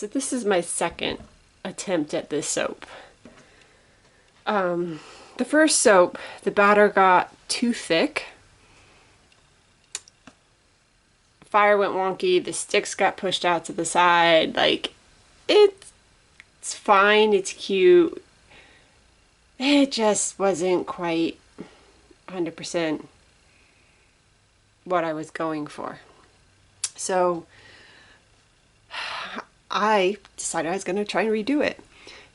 So this is my second attempt at this soap. The first soap, the batter got too thick. Fire went wonky, the sticks got pushed out to the side. Like, it's fine, it's cute. It just wasn't quite 100% what I was going for. So I decided I was going to try and redo it.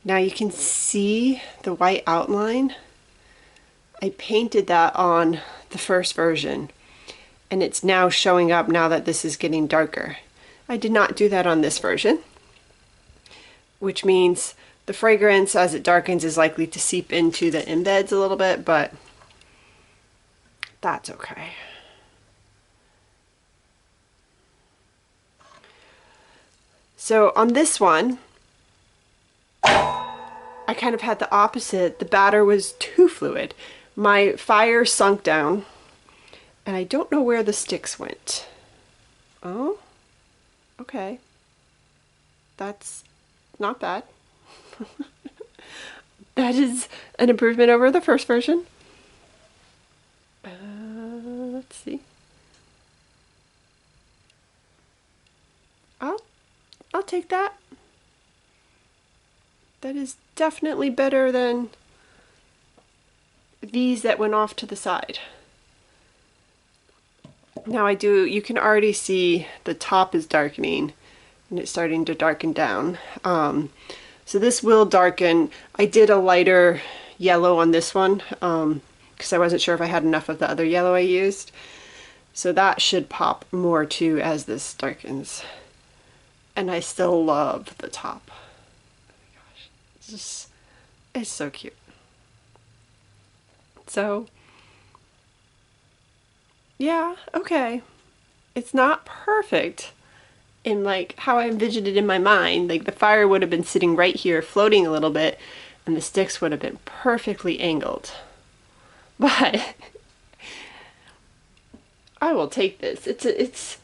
Now you can see the white outline. I painted that on the first version, and it's now showing up now that this is getting darker. I did not do that on this version, which means the fragrance as it darkens is likely to seep into the embeds a little bit, but that's okay. So on this one, I kind of had the opposite. The batter was too fluid. My fire sunk down, and I don't know where the sticks went. Oh, okay. That's not bad. That is an improvement over the first version. Let's see. I'll take that. That is definitely better than these that went off to the side. Now you can already see the top is darkening and it's starting to darken down. So this will darken. I did a lighter yellow on this one because I wasn't sure if I had enough of the other yellow I used. So that should pop more too as this darkens. And I still love the top. Oh my gosh, it's so cute. So yeah, okay. It's not perfect in like how I envisioned it in my mind. Like the fire would have been sitting right here floating a little bit and the sticks would have been perfectly angled. But I will take this. It's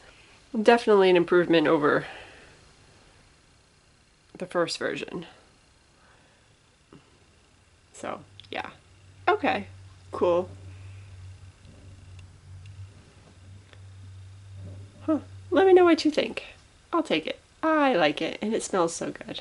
definitely an improvement over the first version. So yeah, okay, cool. Let me know what you think. I'll take it. I like it, and it smells so good.